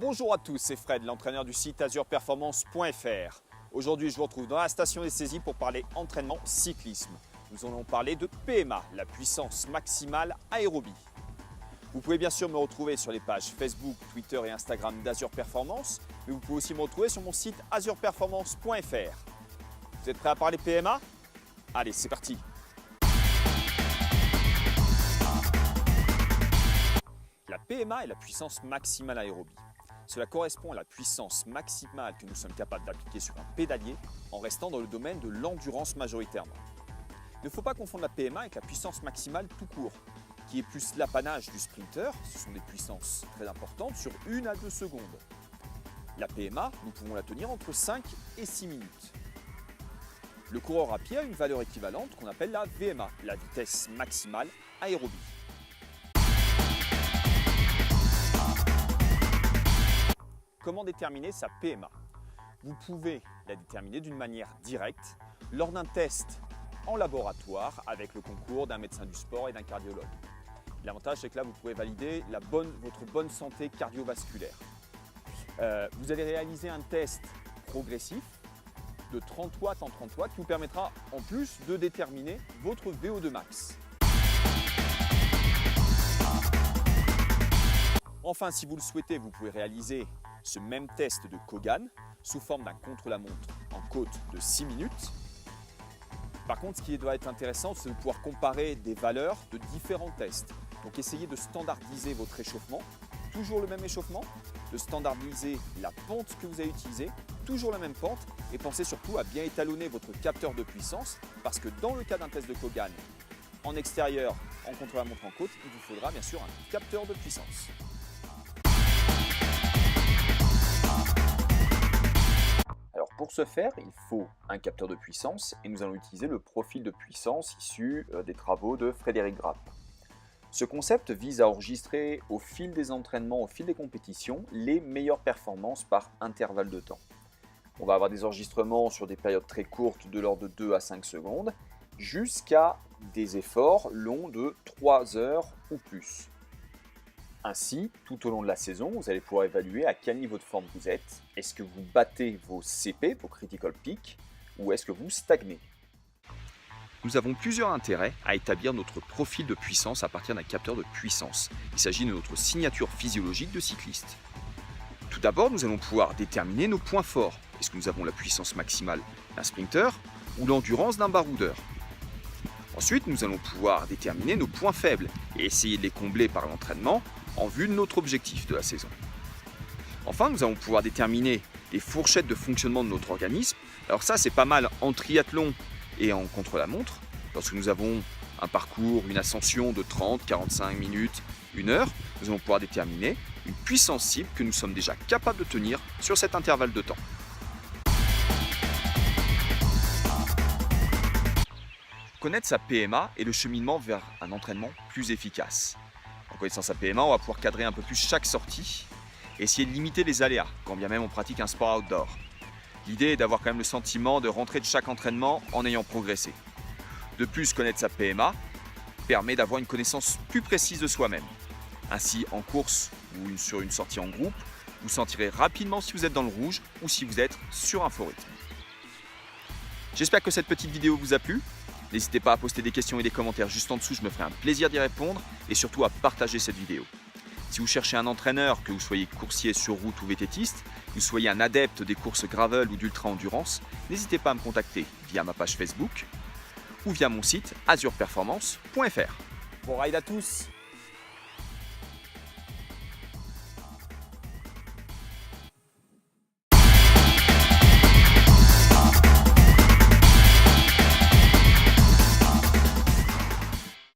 Bonjour à tous, c'est Fred, l'entraîneur du site azurperformance.fr. Aujourd'hui, je vous retrouve dans la station des saisies pour parler entraînement cyclisme. Nous allons parler de PMA, la puissance maximale aérobie. Vous pouvez bien sûr me retrouver sur les pages Facebook, Twitter et Instagram d'Azur Performance, mais vous pouvez aussi me retrouver sur mon site azurperformance.fr. Vous êtes prêts à parler PMA? Allez, c'est parti! La PMA est la puissance maximale aérobie. Cela correspond à la puissance maximale que nous sommes capables d'appliquer sur un pédalier en restant dans le domaine de l'endurance majoritairement. Il ne faut pas confondre la PMA avec la puissance maximale tout court, qui est plus l'apanage du sprinter. Ce sont des puissances très importantes sur 1 à 2 secondes. La PMA, nous pouvons la tenir entre 5 et 6 minutes. Le coureur à pied a une valeur équivalente qu'on appelle la VMA, la vitesse maximale aérobie. Comment déterminer sa PMA? Vous pouvez la déterminer d'une manière directe lors d'un test en laboratoire avec le concours d'un médecin du sport et d'un cardiologue. L'avantage, c'est que là, vous pourrez valider votre bonne santé cardiovasculaire. Vous allez réaliser un test progressif de 30 watts en 30 watts qui vous permettra en plus de déterminer votre VO2 max. Enfin, si vous le souhaitez, vous pouvez réaliser ce même test de Kogan sous forme d'un contre-la-montre en côte de 6 minutes. Par contre, ce qui doit être intéressant, c'est de pouvoir comparer des valeurs de différents tests. Donc essayez de standardiser votre échauffement, toujours le même échauffement, de standardiser la pente que vous avez utilisée, toujours la même pente, et pensez surtout à bien étalonner votre capteur de puissance, parce que dans le cas d'un test de Kogan, en extérieur, en contre-la-montre en côte, il vous faudra bien sûr un capteur de puissance. Pour ce faire, il faut un capteur de puissance et nous allons utiliser le profil de puissance issu des travaux de Frédéric Grapp. Ce concept vise à enregistrer au fil des entraînements, au fil des compétitions, les meilleures performances par intervalle de temps. On va avoir des enregistrements sur des périodes très courtes de l'ordre de 2 à 5 secondes jusqu'à des efforts longs de 3 heures ou plus. Ainsi, tout au long de la saison, vous allez pouvoir évaluer à quel niveau de forme vous êtes. Est-ce que vous battez vos CP, vos critical peaks, ou est-ce que vous stagnez? Nous avons plusieurs intérêts à établir notre profil de puissance à partir d'un capteur de puissance. Il s'agit de notre signature physiologique de cycliste. Tout d'abord, nous allons pouvoir déterminer nos points forts. Est-ce que nous avons la puissance maximale d'un sprinter ou l'endurance d'un baroudeur? Ensuite, nous allons pouvoir déterminer nos points faibles et essayer de les combler par l'entraînement en vue de notre objectif de la saison. Enfin, nous allons pouvoir déterminer les fourchettes de fonctionnement de notre organisme. Alors ça, c'est pas mal en triathlon et en contre-la-montre. Lorsque nous avons un parcours, une ascension de 30, 45 minutes, 1 heure, nous allons pouvoir déterminer une puissance cible que nous sommes déjà capables de tenir sur cet intervalle de temps. Connaître sa PMA est le cheminement vers un entraînement plus efficace. En connaissant sa PMA, on va pouvoir cadrer un peu plus chaque sortie et essayer de limiter les aléas, quand bien même on pratique un sport outdoor. L'idée est d'avoir quand même le sentiment de rentrer de chaque entraînement en ayant progressé. De plus, connaître sa PMA permet d'avoir une connaissance plus précise de soi-même. Ainsi, en course ou sur une sortie en groupe, vous sentirez rapidement si vous êtes dans le rouge ou si vous êtes sur un faux rythme. J'espère que cette petite vidéo vous a plu. N'hésitez pas à poster des questions et des commentaires juste en dessous, je me ferai un plaisir d'y répondre et surtout à partager cette vidéo. Si vous cherchez un entraîneur, que vous soyez coursier sur route ou vététiste, que vous soyez un adepte des courses gravel ou d'ultra-endurance, n'hésitez pas à me contacter via ma page Facebook ou via mon site azurperformance.fr. Bon ride à tous!